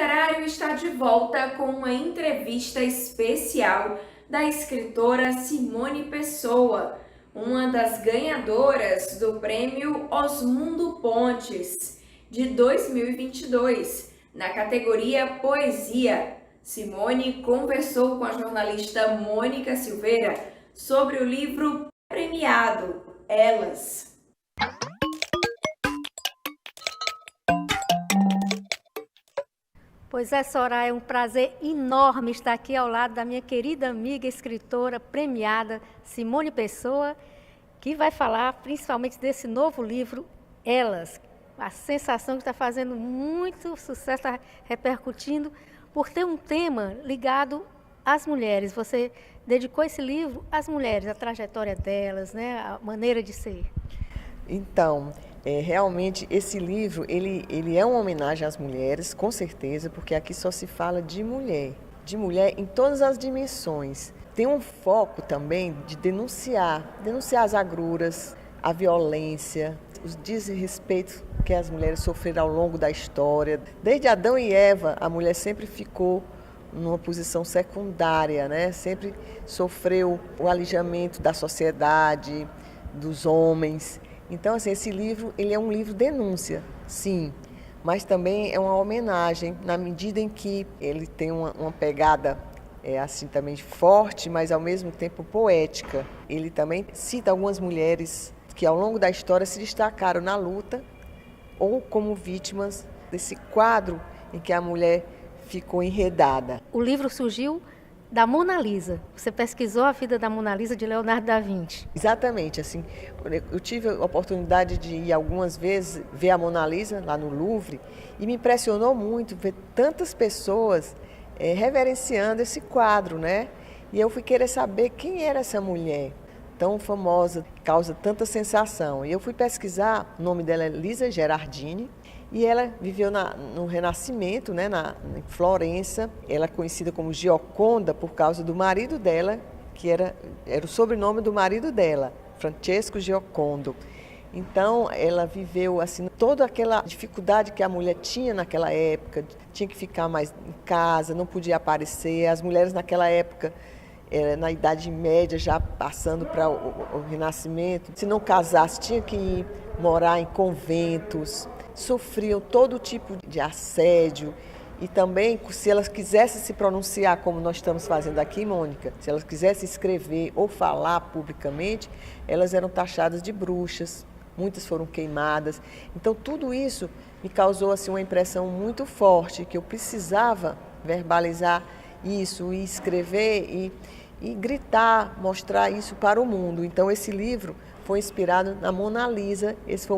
Literário está de volta com uma entrevista especial da escritora Simone Pessoa, uma das ganhadoras do prêmio Osmundo Pontes de 2022, na categoria Poesia. Simone conversou com a jornalista Mônica Silveira sobre o livro premiado Elas. Pois é, Soraya, é um prazer enorme estar aqui ao lado da minha querida amiga, escritora premiada Simone Pessoa, que vai falar principalmente desse novo livro, Elas. A sensação que está fazendo muito sucesso, está repercutindo, por ter um tema ligado às mulheres. Você dedicou esse livro às mulheres, a trajetória delas, né, a maneira de ser. Então, realmente esse livro, ele é uma homenagem às mulheres, com certeza, porque aqui só se fala de mulher em todas as dimensões. Tem um foco também de denunciar as agruras, a violência, os desrespeitos que as mulheres sofreram ao longo da história. Desde Adão e Eva, a mulher sempre ficou numa posição secundária, né? Sempre sofreu o alijamento da sociedade, dos homens. Então, assim, esse livro, ele é um livro denúncia, sim, mas também é uma homenagem, na medida em que ele tem uma pegada, assim, também forte, mas ao mesmo tempo poética. Ele também cita algumas mulheres que ao longo da história se destacaram na luta ou como vítimas desse quadro em que a mulher ficou enredada. O livro surgiu da Mona Lisa. Você pesquisou a vida da Mona Lisa de Leonardo da Vinci. Exatamente, assim, eu tive a oportunidade de ir algumas vezes ver a Mona Lisa lá no Louvre e me impressionou muito ver tantas pessoas reverenciando esse quadro, né? E eu fui querer saber quem era essa mulher tão famosa, causa tanta sensação. E eu fui pesquisar, o nome dela é Lisa Gerardini, e ela viveu no Renascimento, né, em Florença. Ela é conhecida como Gioconda por causa do marido dela, que era o sobrenome do marido dela, Francesco Giocondo. Então, ela viveu assim toda aquela dificuldade que a mulher tinha naquela época, tinha que ficar mais em casa, não podia aparecer. As mulheres naquela época, na Idade Média, já passando para o Renascimento, se não casasse, tinha que ir morar em conventos, sofriam todo tipo de assédio e também, se elas quisessem se pronunciar, como nós estamos fazendo aqui, Mônica, se elas quisessem escrever ou falar publicamente, elas eram taxadas de bruxas, muitas foram queimadas. Então, tudo isso me causou assim, uma impressão muito forte, que eu precisava verbalizar isso e escrever e gritar, mostrar isso para o mundo. Então, esse livro foi inspirado na Mona Lisa. Esse foi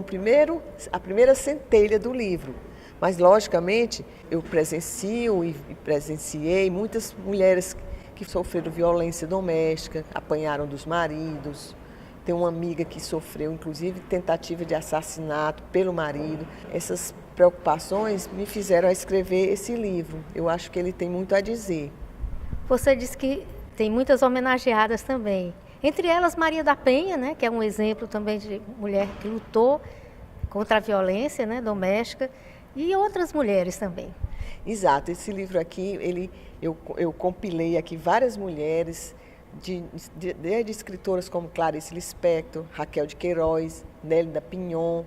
a primeira centelha do livro. Mas, logicamente, eu presencio e presenciei muitas mulheres que sofreram violência doméstica, apanharam dos maridos. Tem uma amiga que sofreu, inclusive, tentativa de assassinato pelo marido. Essas preocupações me fizeram escrever esse livro. Eu acho que ele tem muito a dizer. Você disse que tem muitas homenageadas também. Entre elas, Maria da Penha, né, que é um exemplo também de mulher que lutou contra a violência, né, doméstica, e outras mulheres também. Exato. Esse livro aqui, eu compilei aqui várias mulheres, desde escritoras como Clarice Lispector, Raquel de Queiroz, Nélida Pinhon,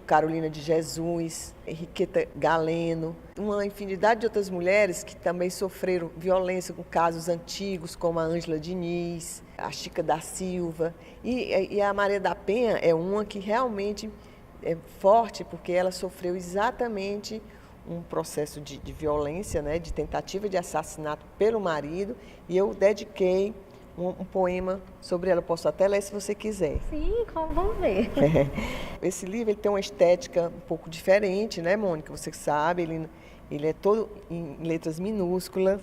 Carolina de Jesus, Henriqueta Galeno, uma infinidade de outras mulheres que também sofreram violência com casos antigos, como a Ângela Diniz, a Chica da Silva. E a Maria da Penha é uma que realmente é forte, porque ela sofreu exatamente um processo de violência, né, de tentativa de assassinato pelo marido, e eu dediquei um poema sobre ela. Eu posso até ler se você quiser. Sim, vamos ver. Esse livro ele tem uma estética um pouco diferente, né, Mônica? Você sabe, ele é todo em letras minúsculas,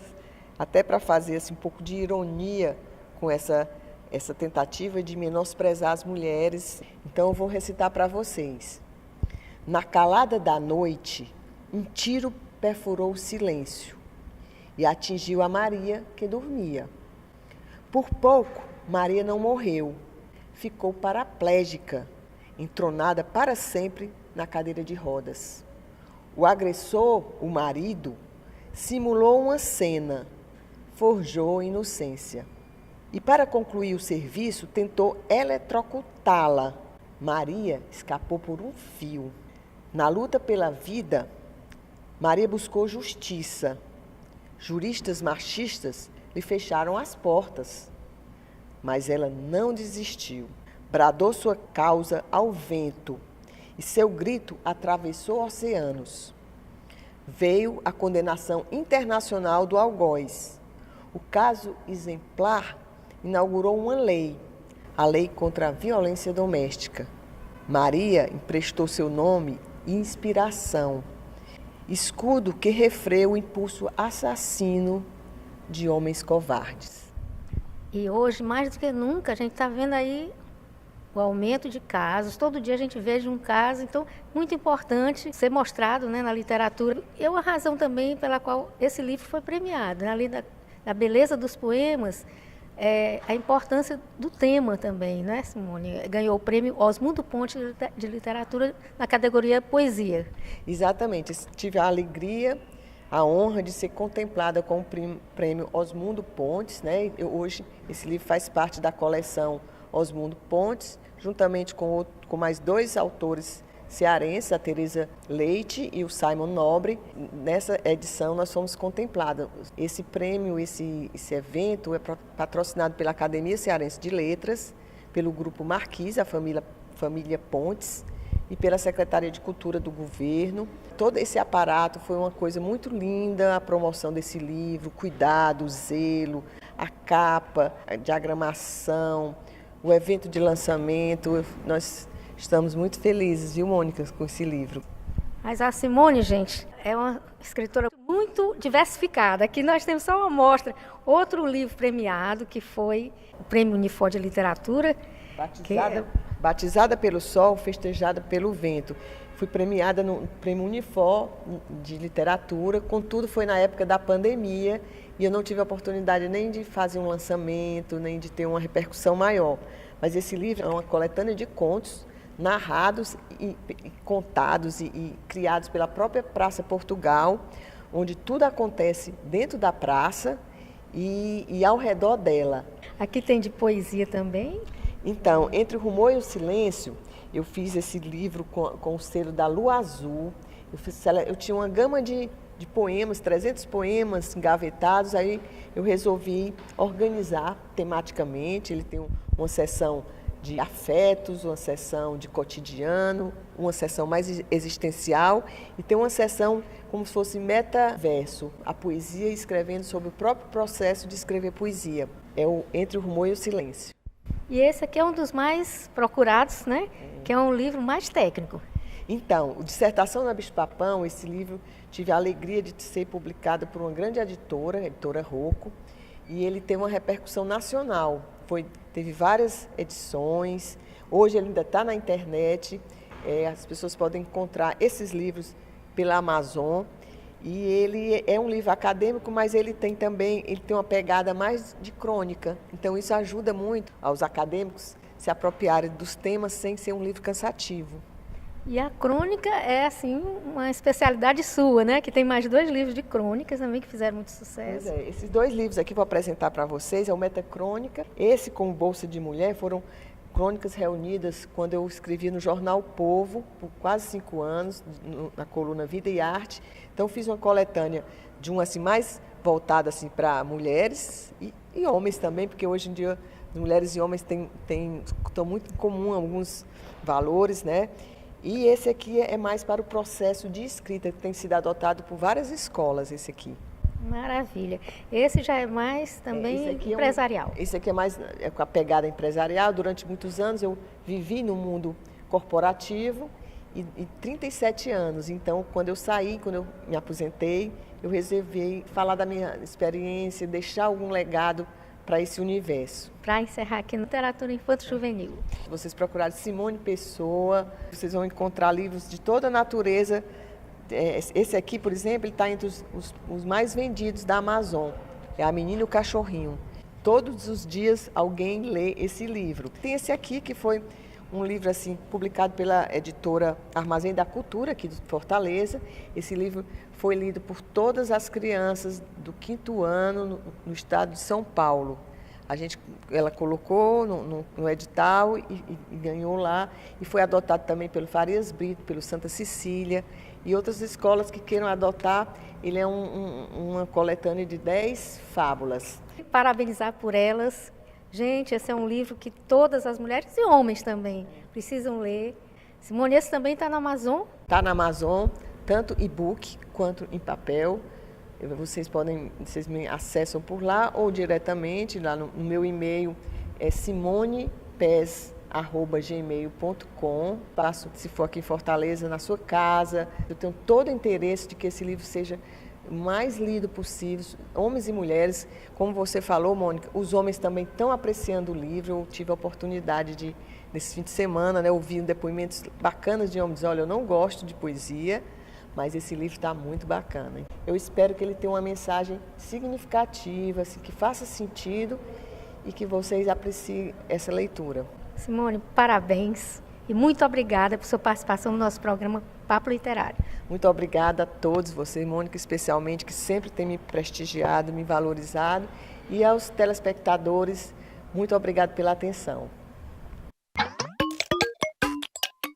até para fazer assim, um pouco de ironia com essa tentativa de menosprezar as mulheres. Então eu vou recitar para vocês. Na calada da noite, um tiro perfurou o silêncio e atingiu a Maria, que dormia. Por pouco, Maria não morreu, ficou paraplégica, entronada para sempre na cadeira de rodas. O agressor, o marido, simulou uma cena, forjou inocência. E para concluir o serviço, tentou eletrocutá-la. Maria escapou por um fio. Na luta pela vida, Maria buscou justiça. Juristas machistas lhe fecharam as portas, mas ela não desistiu. Bradou sua causa ao vento e seu grito atravessou oceanos. Veio a condenação internacional do algoz. O caso exemplar inaugurou uma lei, a Lei contra a Violência Doméstica. Maria emprestou seu nome e inspiração, escudo que refreia o impulso assassino de homens covardes. E hoje, mais do que nunca, a gente está vendo aí o aumento de casos. Todo dia a gente vê um caso, então muito importante ser mostrado, né, na literatura. E é uma razão também pela qual esse livro foi premiado, né? Além da beleza dos poemas, a importância do tema também, né, Simone? Ganhou o prêmio Osmundo Pontes de Literatura na categoria Poesia. Exatamente. Tive a alegria, a honra de ser contemplada com o prêmio Osmundo Pontes, né? Hoje esse livro faz parte da coleção Osmundo Pontes, juntamente com mais dois autores cearenses, a Tereza Leite e o Simon Nobre. Nessa edição nós fomos contemplados. Esse prêmio, esse evento é patrocinado pela Academia Cearense de Letras, pelo Grupo Marquise, a família Pontes, e pela Secretaria de Cultura do Governo. Todo esse aparato foi uma coisa muito linda, a promoção desse livro, o cuidado, o zelo, a capa, a diagramação, o evento de lançamento. Nós estamos muito felizes, viu, Mônica, com esse livro. Mas a Simone, gente, é uma escritora muito diversificada. Aqui nós temos só uma amostra. Outro livro premiado, que foi o Prêmio Unifor de Literatura. Batizada pelo Sol, festejada pelo vento. Fui premiada no Prêmio Unifor de Literatura, contudo foi na época da pandemia e eu não tive a oportunidade nem de fazer um lançamento, nem de ter uma repercussão maior. Mas esse livro é uma coletânea de contos narrados e contados e criados pela própria Praça Portugal, onde tudo acontece dentro da praça e ao redor dela. Aqui tem de poesia também? Então, Entre o Rumor e o Silêncio, eu fiz esse livro com o selo da Lua Azul. Eu tinha uma gama de poemas, 300 poemas engavetados, aí eu resolvi organizar tematicamente. Ele tem uma seção de afetos, uma seção de cotidiano, uma seção mais existencial e tem uma seção como se fosse metaverso, a poesia escrevendo sobre o próprio processo de escrever poesia. É o Entre o Rumor e o Silêncio. E esse aqui é um dos mais procurados, né? Que é um livro mais técnico. Então, o Dissertação na Bicho-Papão, esse livro, tive a alegria de ser publicado por uma grande editora, a editora Rocco, e ele tem uma repercussão nacional. Teve várias edições, hoje ele ainda está na internet, as pessoas podem encontrar esses livros pela Amazon, e ele é um livro acadêmico, mas ele tem uma pegada mais de crônica, então isso ajuda muito aos acadêmicos se apropriarem dos temas sem ser um livro cansativo. E a crônica é, assim, uma especialidade sua, né? Que tem mais 2 livros de crônicas também que fizeram muito sucesso. Pois é, esses 2 livros aqui que vou apresentar para vocês é o Metacrônica. Esse com Bolsa de Mulher foram crônicas reunidas quando eu escrevi no jornal Povo, por quase 5 anos, na coluna Vida e Arte. Então fiz uma coletânea de um assim, mais voltada assim, para mulheres e homens também, porque hoje em dia as mulheres e homens estão muito em comum alguns valores, né? E esse aqui é mais para o processo de escrita, que tem sido adotado por várias escolas, esse aqui. Maravilha. Esse já é mais também empresarial. Esse aqui é mais com a pegada empresarial. Durante muitos anos eu vivi no mundo corporativo e 37 anos. Então, quando eu saí, quando eu me aposentei, eu resolvi falar da minha experiência, deixar algum legado para esse universo. Para encerrar aqui, literatura infanto-juvenil. Se vocês procurarem Simone Pessoa, vocês vão encontrar livros de toda a natureza. Esse aqui, por exemplo, ele está entre os mais vendidos da Amazon. É A Menina e o Cachorrinho. Todos os dias alguém lê esse livro. Tem esse aqui que foi um livro assim publicado pela editora Armazém da Cultura, aqui de Fortaleza. Esse livro foi lido por todas as crianças do 5º ano no estado de São Paulo. Ela colocou no edital e ganhou lá, e foi adotado também pelo Farias Brito, pelo Santa Cecília e outras escolas que queiram adotar. Ele é uma coletânea de 10 fábulas. Parabenizar por elas. Gente, esse é um livro que todas as mulheres e homens também precisam ler. Simone, esse também está na Amazon? Está na Amazon, tanto e-book quanto em papel. Vocês me acessam por lá ou diretamente lá no meu e-mail, é simonepes@gmail.com. Passo, se for aqui em Fortaleza, na sua casa. Eu tenho todo o interesse de que esse livro seja o mais lido possível, homens e mulheres. Como você falou, Mônica, os homens também estão apreciando o livro. Eu tive a oportunidade nesse fim de semana, ouvir depoimentos bacanas de homens. Olha, eu não gosto de poesia, mas esse livro está muito bacana. Eu espero que ele tenha uma mensagem significativa, assim, que faça sentido e que vocês apreciem essa leitura. Simone, parabéns e muito obrigada por sua participação no nosso programa Papo Literário. Muito obrigada a todos vocês, Mônica, especialmente, que sempre tem me prestigiado, me valorizado, e aos telespectadores, muito obrigada pela atenção.